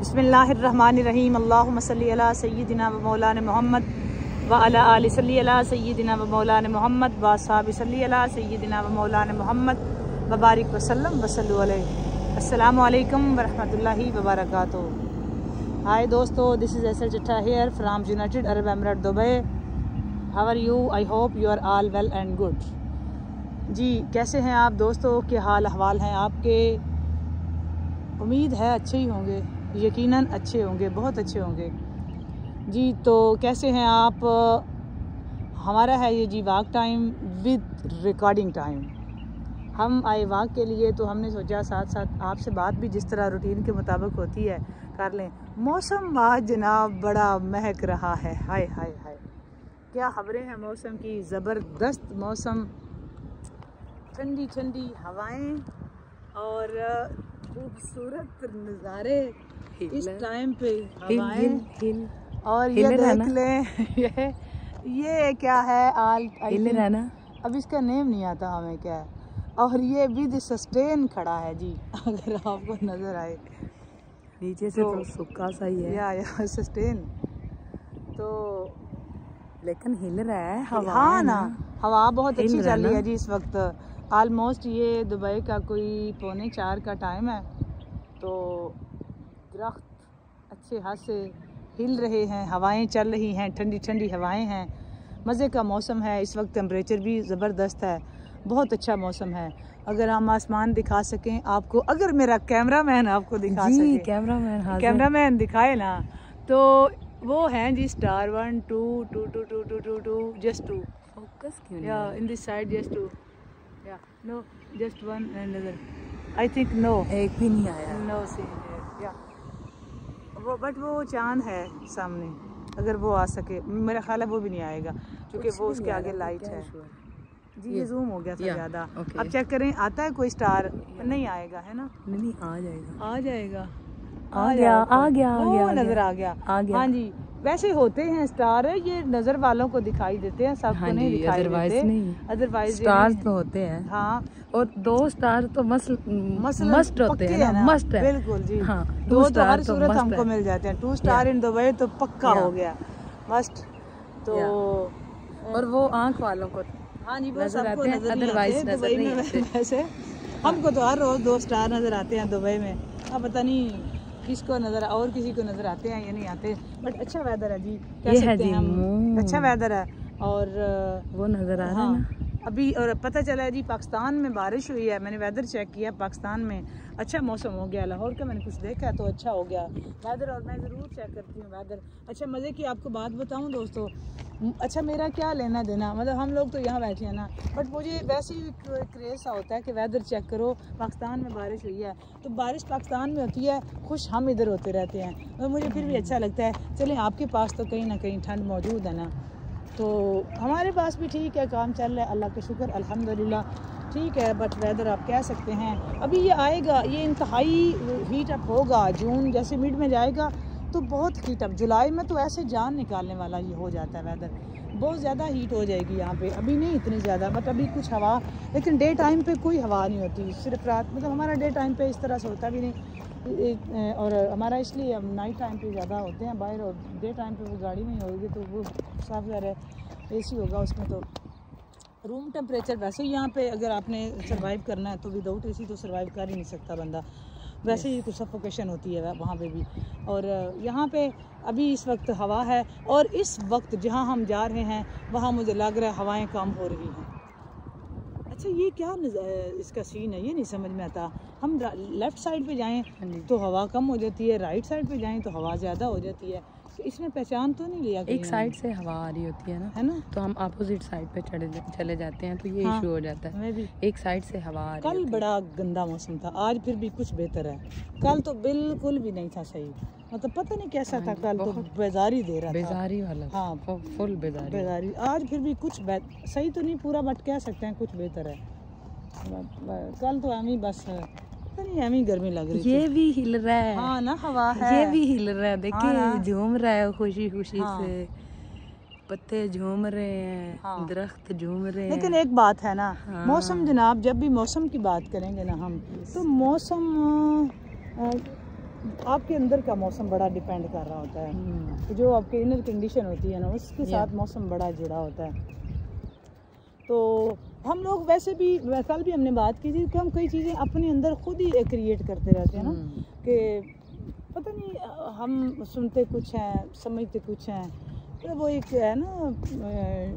बिस्मिल्लाहिर्रहमानिर्रहीम। अल्लाहुम्मा सल्ली अला सय्यिदिना व मौलाना मुहम्मद व अला आलि सल्ली अला सय्यिदिना व मौलाना मुहम्मद व असहाबि सल्ली अला सय्यिदिना व मौलाना मुहम्मद व बारिक वसल्लम व सल्लु अलैहि। अस्सलामु अलैकुम व रहमतुल्लाहि व बरकातुहू। हाय दोस्तों, this is SL Jatta here from United Arab Emirate Dubai. How are you? I hope you are all well and good. जी, कैसे हैं आप दोस्तों? के हाल अहवाल हैं आपके? उम्मीद है अच्छे ही होंगे, यकीनन अच्छे होंगे, बहुत अच्छे होंगे। जी, तो कैसे हैं आप? हमारा है ये जी walk time with recording time. हम आए वॉक के लिए तो हमने सोचा साथ साथ आपसे बात भी जिस तरह रूटीन के मुताबिक होती है कर लें। मौसम आज जनाब बड़ा महक रहा है। हाय हाय हाय, क्या खबरें हैं मौसम की। ज़बरदस्त मौसम, ठंडी ठंडी हवाएं और खूबसूरत नज़ारे इस टाइम पे। हवाएं और ये देख लें ये क्या है आल अब इसका नेम नहीं आता हमें क्या है। और ये विद सस्टेन खड़ा है जी, अगर आपको नजर आए नीचे से तो सूखा सा ही है या सस्टेन तो, लेकिन हिल रहा है हवा। हाँ ना, हवा बहुत अच्छी चल रही है जी इस वक्त। ऑलमोस्ट ये दुबई का कोई 3:45 का टाइम है। तो दरख्त अच्छे हाथ से हिल रहे हैं, हवाएं चल रही हैं, ठंडी ठंडी हवाएं हैं, मज़े का मौसम है इस वक्त। टेम्परेचर भी ज़बरदस्त है, बहुत अच्छा मौसम है। अगर हम आसमान दिखा सकें आपको, अगर मेरा कैमरामैन आपको दिखा सके, कैमरामैन दिखाए ना, तो वो हैं जी स्टार 1 2 2 2 2 2 2 2 जस्ट 2 फोकस क्यों या इन दिस साइड जस्ट 2 या no just 1 another I think no, एक भी नहीं आया। नो सी या वो, बट वो चांद है सामने, अगर वो आ सके मेरा ख्याल है वो भी नहीं आएगा क्योंकि वो उसके आगे लाइट है जी। ये जूम हो गया था ज़्यादा। अब चेक करें आता है कोई स्टार? नहीं आएगा है ना? नहीं, आ जाएगा, आ जाएगा, आ गया नजर आ गया। हाँ जी, वैसे होते हैं स्टार, ये नजर वालों को दिखाई देते हैं, सबको नहीं दिखाई देते। अदरवाइज स्टार तो होते हैं। हाँ, और 2 स्टार तो मस्ट होते हैं ना, मस्ट है बिल्कुल जी। हाँ, 2 तो हर सूरत हमको मिल जाते हैं। 2 स्टार इन दुबई तो पक्का हो गया, मस्ट। तो और वो आंख वालों को हाँ जी, वो नजर सबको आते हैं, नजर अदरवाइज नजर नहीं आते। वैसे हमको तो हर रोज 2 स्टार नजर आते हैं दुबई में। अब पता नहीं किसको नजर और किसी को नजर आते हैं या नहीं आते, बट अच्छा वेदर है जी, कह सकते हैं हम, अच्छा वेदर है। और वो नजर आ रहा है ना अभी। और पता चला है जी पाकिस्तान में बारिश हुई है। मैंने वेदर चेक किया, पाकिस्तान में अच्छा मौसम हो गया। लाहौर का मैंने कुछ देखा है तो अच्छा हो गया वेदर, और मैं ज़रूर चेक करती हूँ वेदर। अच्छा, मज़े की आपको बात बताऊँ दोस्तों, अच्छा मेरा क्या लेना देना, मतलब हम लोग तो यहाँ बैठे हैं ना, बट मुझे वैसे ही क्रेज़ सा होता है कि वेदर चेक करो। पाकिस्तान में बारिश हुई है तो बारिश पाकिस्तान में होती है, खुश हम इधर होते रहते हैं, और मुझे फिर भी अच्छा लगता है। चलें, आपके पास तो कहीं ना कहीं ठंड मौजूद है ना, तो हमारे पास भी ठीक है, काम चल रहा है, अल्लाह का शुक्र, अल्हम्दुलिल्लाह ठीक है। बट वेदर आप कह सकते हैं अभी ये आएगा, ये इंतहाई हीट अप होगा। जून जैसे मिड में जाएगा तो बहुत हीट अप, जुलाई में तो ऐसे जान निकालने वाला ये हो जाता है वेदर। बहुत ज़्यादा हीट हो जाएगी यहाँ पे, अभी नहीं इतनी ज़्यादा, बट अभी कुछ हवा, लेकिन डे टाइम पे कोई हवा नहीं होती, सिर्फ रात, मतलब हमारा डे टाइम पे इस तरह से होता भी नहीं। और हमारा इसलिए हम नाइट टाइम पे ज़्यादा होते हैं बाहर, और डे टाइम पे वो गाड़ी में होगी तो वो साफ ज़्यादा AC होगा उसमें। तो रूम टेम्परेचर वैसे ही यहाँ पे अगर आपने सर्वाइव करना है तो विदाउट AC तो सर्वाइव कर ही नहीं सकता बंदा, वैसे ही कुछ सफोकेशन होती है वहाँ पे भी। और यहाँ पे अभी इस वक्त हवा है, और इस वक्त जहाँ हम जा रहे हैं वहाँ मुझे लग रहा है हवाएं कम हो रही हैं। अच्छा, ये क्या इसका सीन है, ये नहीं समझ में आता। हम लेफ़्ट साइड पे जाएं तो हवा कम हो जाती है, राइट साइड पे जाएं तो हवा ज़्यादा हो जाती है। तो इसमें पहचान तो नहीं लिया, एक साइड से हवा आ रही होती है ना, तो हम अपोजिट साइड पे चले जाते हैं तो ये इशू हो जाता है। मैं भी एक साइड से हवा आ रही कल बड़ा गंदा मौसम था, आज फिर भी कुछ बेहतर है। कल तो बिल्कुल भी नहीं था सही, मतलब पता नहीं कैसा था कल, तो बेजारी दे रहा था, बेजारी वाला। हाँ, फुल बेजारी। आज फिर भी कुछ सही तो नहीं पूरा, बट कह सकते हैं कुछ बेहतर है। कल तो हमें बस नहीं, हमें गर्मी लग रही थी। ये भी हिल रहा है, हाँ ना, हवा है, ये भी हिल रहा है, देखिए झूम रहा है खुशी खुशी से, पत्ते झूम रहे हैं, दरख्त झूम रहे हैं। लेकिन एक बात है ना, मौसम जनाब, जब भी मौसम की बात करेंगे ना हम, तो मौसम आपके अंदर का मौसम बड़ा डिपेंड कर रहा होता है, जो आपके इनर कंडीशन होती है ना उसके साथ मौसम बड़ा जुड़ा होता है। तो हम लोग वैसे भी, कल भी हमने बात की थी कि हम कई चीज़ें अपने अंदर खुद ही क्रिएट करते रहते हैं ना, कि पता नहीं हम सुनते कुछ हैं, समझते कुछ हैं। तो वो एक है ना,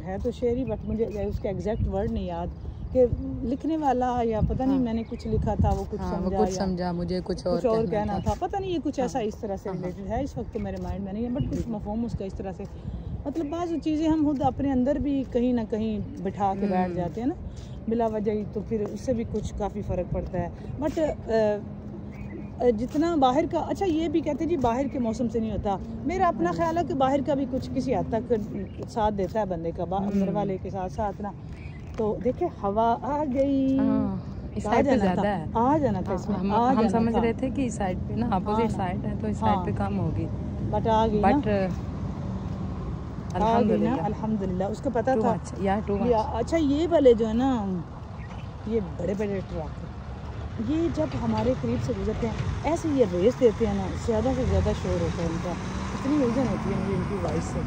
है तो शेर ही, बट मुझे उसका एग्जैक्ट वर्ड नहीं याद, कि लिखने वाला या पता नहीं मैंने कुछ लिखा था वो कुछ समझा, वो कुछ समझा, मुझे कुछ और कहना था, पता नहीं ये कुछ ऐसा इस तरह से रिलेटेड है, इस वक्त तो मेरे माइंड में नहीं है, बट कुछ मफहूम उसका इस तरह से, मतलब बाज़ चीज़ें हम खुद अपने अंदर भी कहीं ना कहीं बिठा के बैठ जाते हैं ना बिला वजह ही, तो फिर उससे भी कुछ काफ़ी फ़र्क पड़ता है। बट जितना बाहर का, अच्छा ये भी कहते हैं जी बाहर के मौसम से नहीं होता, मेरा अपना ख्याल है कि बाहर का भी कुछ किसी हद तक साथ देता है बंदे का, अंदर वाले के साथ साथ ना। तो देखे हवा आ गई, इस साइड पे ज़्यादा है, आ जाना था इसमें, हम समझ रहे थे कि इस साइड पे ना अपोजिट साइड है तो इस साइड पे कम होगी, बट आ गई, बट अल्हम्दुलिल्लाह उसको पता था यार। अच्छा ये वाले जो है ना, ये बड़े बड़े ट्रक, ये जब हमारे करीब से गुजरते हैं ऐसे ये रेस देते हैं ना, ज़्यादा से ज़्यादा शोर होता है इनका, इतनी उलझन होती है मुझे इनकी वॉइस से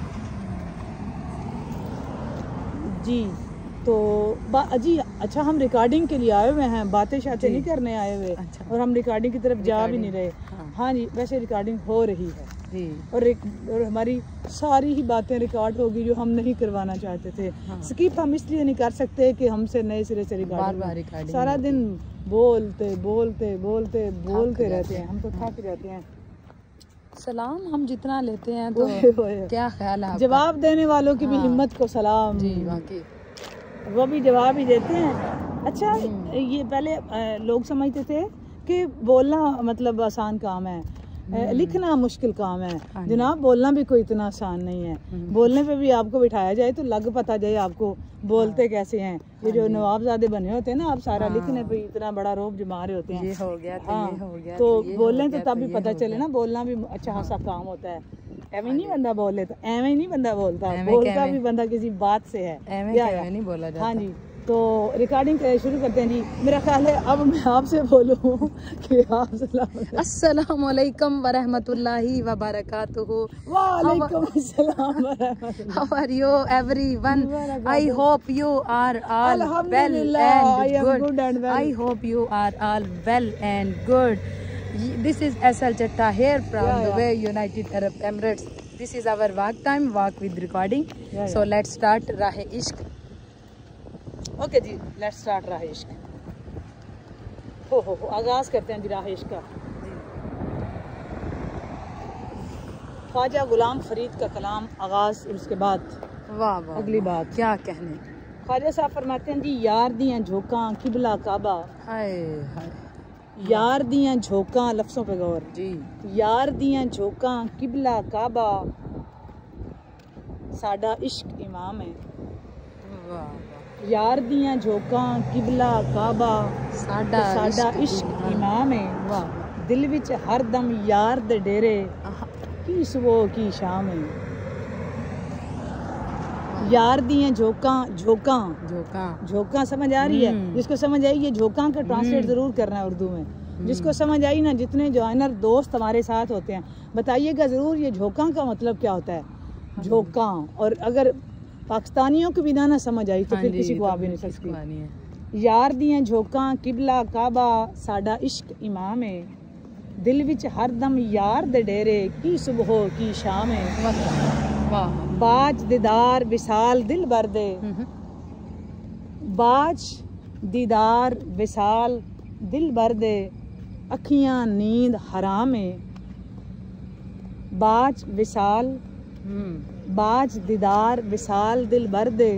जी। तो जी अच्छा, हम रिकॉर्डिंग के लिए आए हुए हैं, बातें शातें नहीं करने आए हुए। अच्छा। और हम रिकॉर्डिंग की तरफ जा भी नहीं रहे। हाँ जी, वैसे रिकॉर्डिंग हो रही है जी। और हमारी सारी ही बातें रिकॉर्ड होगी जो हम नहीं करवाना चाहते थे। स्किप हम इसलिए नहीं कर सकते कि हमसे नए सिरे से रिकॉर्डिंग सारा दिन बोलते बोलते बोलते बोलते रहते हैं, हम तो थक जाते हैं। सलाम हम जितना लेते हैं तो क्या ख्याल है, जवाब देने वालों की भी हिम्मत को सलाम जी, वाकई वो भी जवाब ही देते हैं। अच्छा ये पहले लोग समझते थे कि बोलना मतलब आसान काम है, लिखना मुश्किल काम है। जनाब बोलना भी कोई इतना आसान नहीं है, बोलने पे भी आपको बिठाया जाए तो लग पता जाए आपको बोलते कैसे हैं। ये जो नवाबजादे बने होते हैं ना, आप सारा लिखने पे इतना बड़ा रोब जमा रहे होते हैं, ये हो गया तो ये हो गया, तो बोलने तो तब भी पता चले ना, बोलना भी अच्छा खासा काम होता है। एवं नहीं बंदा बोल लेता, एवं नहीं बंदा बोलता, बोलता भी बंदा किसी बात से है, एवं नहीं बोला जाता। हाँ जी, तो रिकॉर्डिंग शुरू करते हैं जी। मेरा ख्याल है अब मैं आपसे बोलूं कि आप अस्सलाम वालेकुम व रहमतुल्लाहि व बरकातुहू। वालेकुम अस्सलाम व रहमतुल्लाह। How are you everyone? I hope you are all well and good. I hope you are all well and good. This is SL Chatta here from Dubai, United Arab Emirates. This is our walk time, walk with recording. So let's start Rahe Ishq. Okay जी, let's start Rahe Ishq. हो आगाज करते हैं जी राह इश्क का। ख्वाजा गुलाम फरीद का कलाम आगाज, उसके बाद वाह वाह अगली बात क्या कहने। ख्वाजा साहब फरमाते हैं जी, यार दियां झोंका किबला काबा। हाय हाय, यार दियां झोंका, लफ्जों पे गौर जी। यार दियां झोंका किबला काबा, साडा इश्क इमाम है। वाह, यार दियां झोंका किबला काबा, साडा इश्क इमाम है। वाह, दिल विच हर दम यार दे डेरे, की सुबह की शाम है। यार दियां झोंका, झोंका झोंका समझ आ रही है? जिसको समझ आई, ये झोंका का ट्रांसलेट जरूर करना है उर्दू में। जिसको समझ आई ना, जितने जॉइनर दोस्त हमारे साथ होते हैं, बताइएगा जरूर ये झोंका का मतलब क्या होता है। झोंका, और अगर पाकिस्तानियों को भी ना समझ आई तो फिर किसी को आ भी नहीं सकती। यार दियां झोंका किबला काबा, साडा इश्क इमाम है। दिल विच हर दम यार दे डेरे, की सुबह की शाम है। बाज दीदार विसाल दिल भर दे, बाज दीदार विसाल दिल भर दे, अखियां नींद हराम है। बाज विसाल, बाज दीदार विसाल दिल भर दे,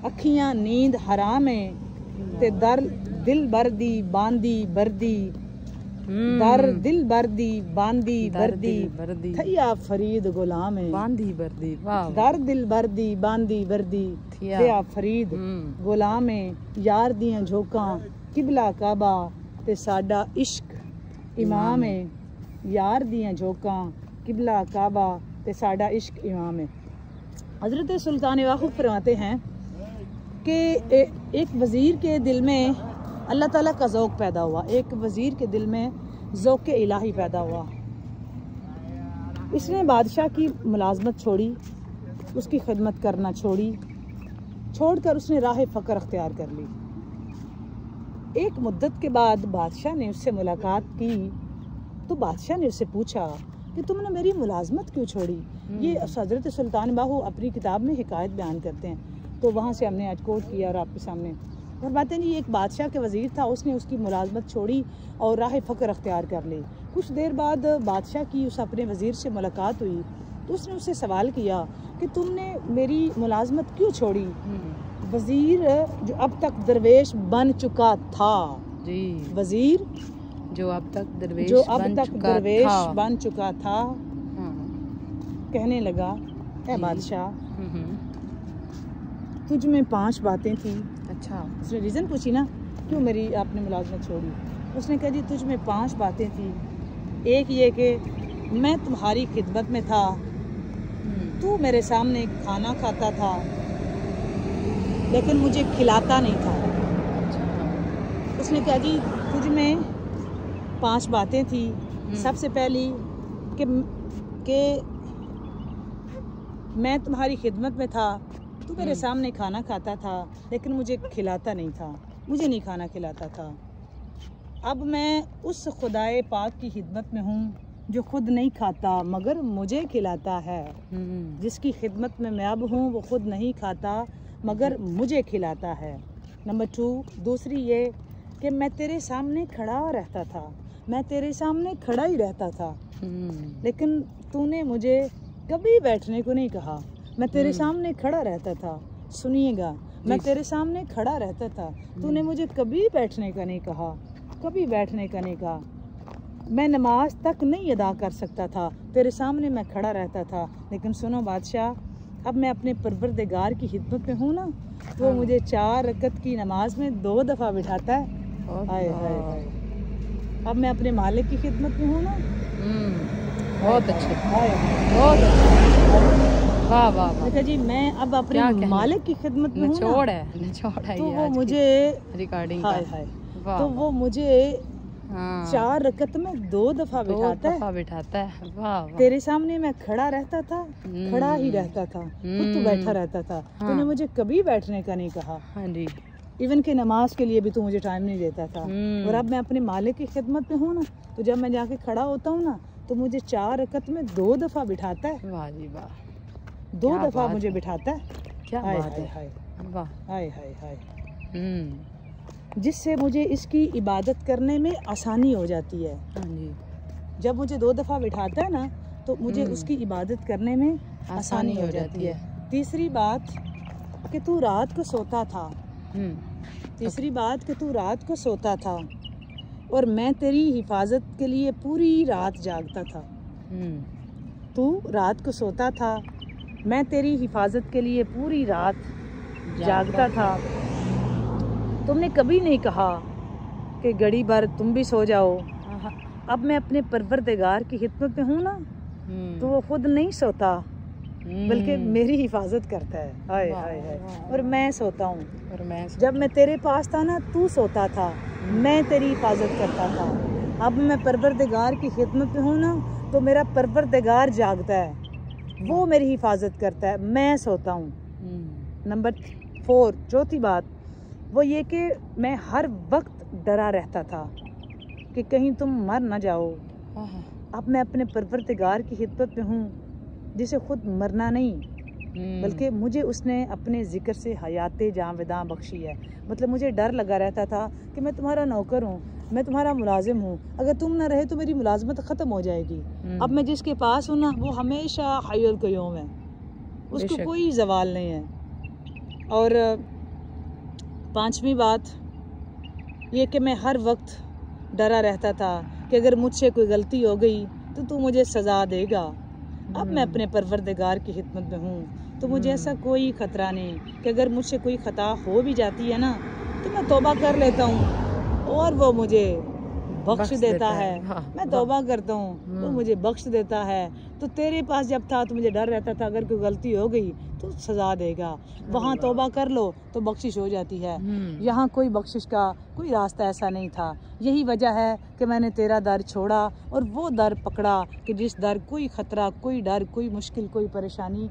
अखियां नींद हराम है। ते दर दिल बरदी बांदी बरदी, दर दिल बरदी बांदी बरदी, थैया फरीद गुलाम है। बांदी बरदी, दर दिल बरदी बांदी बरदी, थैया फरीद गुलाम है। यार दियां झोंका किबला काबा, ते साडा इश्क इमाम है। यार दियां झोंका किबला काबा, ते साडा इश्क इमाम है। हज़रत सुल्तान वाक़ुफ़ फरमाते हैं कि एक वज़ीर के दिल में अल्लाह ताला का ज़ौक़ पैदा हुआ। एक वज़ीर के दिल में ज़ौक़ इलाही पैदा हुआ। इसने बादशाह की मुलाजमत छोड़ी, उसकी खिदमत करना छोड़कर उसने राह फ़क्र अख्तियार कर ली। एक मुद्दत के बाद बादशाह ने उससे मुलाकात की तो बादशाह ने उससे पूछा कि तुमने मेरी मुलाजमत क्यों छोड़ी। ये हज़रत सुल्तान बाहू अपनी किताब में हिकायत बयान करते हैं, तो वहाँ से हमने आज कोट किया और आपके सामने। और बातें जी, एक बादशाह के वज़ीर था, उसने उसकी मुलाजमत छोड़ी और राह फ़क्र अख्तियार कर ली। कुछ देर बाद बादशाह की उस अपने वज़ीर से मुलाकात हुई तो उसने उससे सवाल किया कि तुमने मेरी मुलाजमत क्यों छोड़ी। वज़ीर जो अब तक दरवेश बन चुका था जी, वज़ीर जो अब तक दरवेश बन चुका था कहने लगा, ऐ बादशाह तुझ में 5 बातें थी। अच्छा, उसने रीज़न पूछी ना, क्यों मेरी आपने मुलाजमत छोड़ी। उसने कहा जी तुझ में 5 बातें थी। एक ये कि मैं तुम्हारी खिदमत में था, तू मेरे सामने खाना खाता था लेकिन मुझे खिलाता नहीं था। उसने कहा जी तुझ में 5 बातें थी। सबसे पहली कि मैं तुम्हारी खिदमत में था, तू मेरे सामने खाना खाता था लेकिन मुझे खिलाता नहीं था, मुझे नहीं खाना खिलाता था। अब मैं उस खुदाए पाक की खिदमत में हूँ जो खुद नहीं खाता मगर मुझे खिलाता है। जिसकी खिदमत में मैं अब हूँ वो खुद नहीं खाता मगर मुझे खिलाता है। नंबर 2, दूसरी ये कि मैं तेरे सामने खड़ा रहता था, मैं तेरे सामने खड़ा ही रहता था लेकिन तूने मुझे कभी बैठने को नहीं कहा। मैं तेरे सामने खड़ा रहता था, सुनिएगा, मैं तेरे सामने खड़ा रहता था, तूने मुझे कभी बैठने का नहीं कहा, कभी बैठने का नहीं कहा। मैं नमाज तक नहीं अदा कर सकता था, तेरे सामने मैं खड़ा रहता था। लेकिन सुनो बादशाह, अब मैं अपने परवरदिगार की खिदमत में हूँ ना, वो मुझे 4 रकत की नमाज में 2 दफ़ा बिठाता है। हाय हाय हाय। अब मैं अपने मालिक की खिदमत में हूँ ना। बहुत अच्छे, बहुत अच्छे, वाह वाह वाह। अच्छा जी, मैं अब अपने मालिक की खिदमत में हूँ ना, निचोड़ है तो ये वो आज मुझे रिकॉर्डिंग हाय हाय, तो वो मुझे 4 रकत में 2 दफ़ा बिठाता है। वाह, तेरे सामने मैं खड़ा रहता था, खड़ा ही रहता था, खुद तू बैठा रहता था, तूने मुझे कभी बैठने का नहीं कहा। हाँ जी, इवन के नमाज के लिए भी तू मुझे टाइम नहीं देता था। और अब मैं अपने मालिक की खिदमत में हूँ ना, तो जब मैं जाके खड़ा होता हूँ ना तो मुझे 4 रकत में 2 दफ़ा बिठाता है। वाह जी वाह, 2 दफ़ा मुझे बिठाता है। क्या बात है, वाह, हाय हाय हाय। जिससे मुझे इसकी इबादत करने में आसानी हो जाती है। हाँ जी, जब मुझे 2 दफ़ा बिठाता है ना तो मुझे उसकी इबादत करने में आसानी हो जाती है। तीसरी बात कि तू रात को सोता था, तीसरी बात कि तू रात को सोता था और मैं तेरी हिफाजत के लिए पूरी रात जागता था। तू रात को सोता था, मैं तेरी हिफाजत के लिए पूरी रात जागता था। तुमने कभी नहीं कहा कि घड़ी भर तुम भी सो जाओ। अब मैं अपने परवरदिगार की खिदमत में हूँ ना, तो वो खुद नहीं सोता बल्कि मेरी हिफाजत करता है। हाय हाय हाय। और मैं सोता हूँ, जब मैं तेरे पास था ना तू सोता था, मैं तेरी हिफाजत करता था। अब मैं परवरदिगार की खिदमत में हूँ ना तो मेरा परवरदिगार जागता है, वो मेरी हिफाजत करता है, मैं सोता हूँ। नंबर 4, चौथी बात वो ये कि मैं हर वक्त डरा रहता था कि कहीं तुम मर ना जाओ। अब मैं अपने परवरदिगार की खिदमत में हूँ जिसे खुद मरना नहीं बल्कि मुझे उसने अपने ज़िक्र से हयाते जावेदां बख्शी है। मतलब मुझे डर लगा रहता था कि मैं तुम्हारा नौकर हूँ, मैं तुम्हारा मुलाजिम हूँ, अगर तुम ना रहे तो मेरी मुलाजमत ख़त्म हो जाएगी। अब मैं जिसके पास हूँ ना वो हमेशा हय्युल क़य्यूम है, उसको कोई ज़वाल नहीं है। और 5वीं बात ये कि मैं हर वक्त डरा रहता था कि अगर मुझसे कोई गलती हो गई तो तू मुझे सज़ा देगा। अब मैं अपने परवरदिगार की खिदमत में हूँ तो मुझे ऐसा कोई ख़तरा नहीं कि अगर मुझसे कोई ख़ता हो भी जाती है ना तो मैं तौबा कर लेता हूँ और वो मुझे बख्श देता है। मैं तौबा करता हूँ तो मुझे बख्श देता है। तो तेरे पास जब था तो मुझे डर रहता था अगर कोई गलती हो गई तो सजा देगा। वहाँ तौबा कर लो तो बख्शिश हो जाती है। यहाँ कोई बख्शिश का कोई रास्ता ऐसा नहीं था। यही वजह है कि मैंने तेरा दर छोड़ा और वो दर पकड़ा कि जिस दर कोई ख़तरा, कोई डर, कोई मुश्किल, कोई परेशानी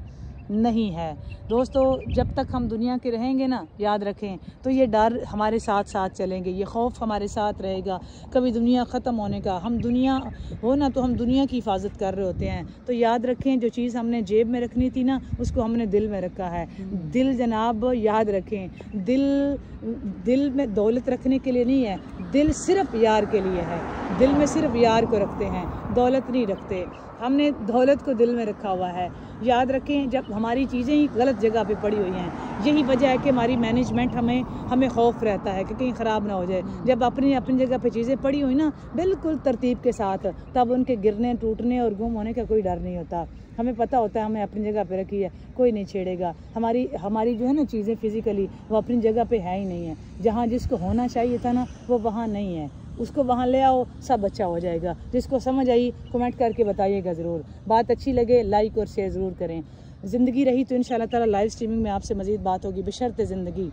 नहीं है। दोस्तों, जब तक हम दुनिया के रहेंगे ना, याद रखें, तो ये डर हमारे साथ साथ चलेंगे, ये खौफ हमारे साथ रहेगा। कभी दुनिया ख़त्म होने का, हम दुनिया हो ना तो हम दुनिया की हिफाजत कर रहे होते हैं। तो याद रखें, जो चीज़ हमने जेब में रखनी थी ना, उसको हमने दिल में रखा है। दिल जनाब याद रखें, दिल में दौलत रखने के लिए नहीं है, दिल सिर्फ यार के लिए है। दिल में सिर्फ यार को रखते हैं, दौलत नहीं रखते। हमने दौलत को दिल में रखा हुआ है। याद रखें, जब हमारी चीज़ें ही गलत जगह पे पड़ी हुई हैं, यही वजह है कि हमारी मैनेजमेंट हमें खौफ रहता है कि कहीं ख़राब ना हो जाए। जब अपनी जगह पे चीज़ें पड़ी हुई ना बिल्कुल तरतीब के साथ, तब उनके गिरने, टूटने और गुम होने का कोई डर नहीं होता। हमें पता होता है हमें अपनी जगह पे रखी है, कोई नहीं छेड़ेगा। हमारी जो है ना चीज़ें फिज़िकली वो अपनी जगह पे है ही नहीं है। जहाँ जिसको होना चाहिए था ना वो वहाँ नहीं है, उसको वहाँ ले आओ, सब अच्छा हो जाएगा। जिसको समझ आई कमेंट करके बताइएगा ज़रूर। बात अच्छी लगे लाइक और शेयर ज़रूर करें। ज़िंदगी रही तो इंशाअल्लाह ताला लाइव स्ट्रीमिंग में आपसे मज़ीद बात होगी, बशर्ते ज़िंदगी।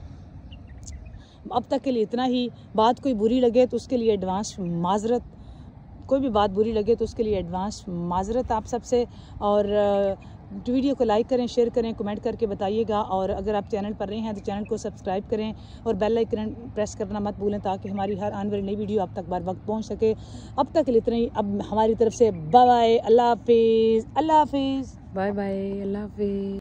अब तक के लिए इतना ही। बात कोई बुरी लगे तो उसके लिए एडवांस माजरत, कोई भी बात बुरी लगे तो उसके लिए एडवांस माजरत आप सबसे। और वीडियो को लाइक करें, शेयर करें, कमेंट करके बताइएगा। और अगर आप चैनल पर रहे हैं तो चैनल को सब्सक्राइब करें और बेल आइकन प्रेस करना मत भूलें ताकि हमारी हर आने वाली नई वीडियो आप तक बर वक्त पहुंच सके। अब तक के लिए इतना ही। अब हमारी तरफ से बाय बाय, अल्लाह हाफिज़, अल्लाह हाफिज़, बाय बाय, अल्लाह हाफिज़।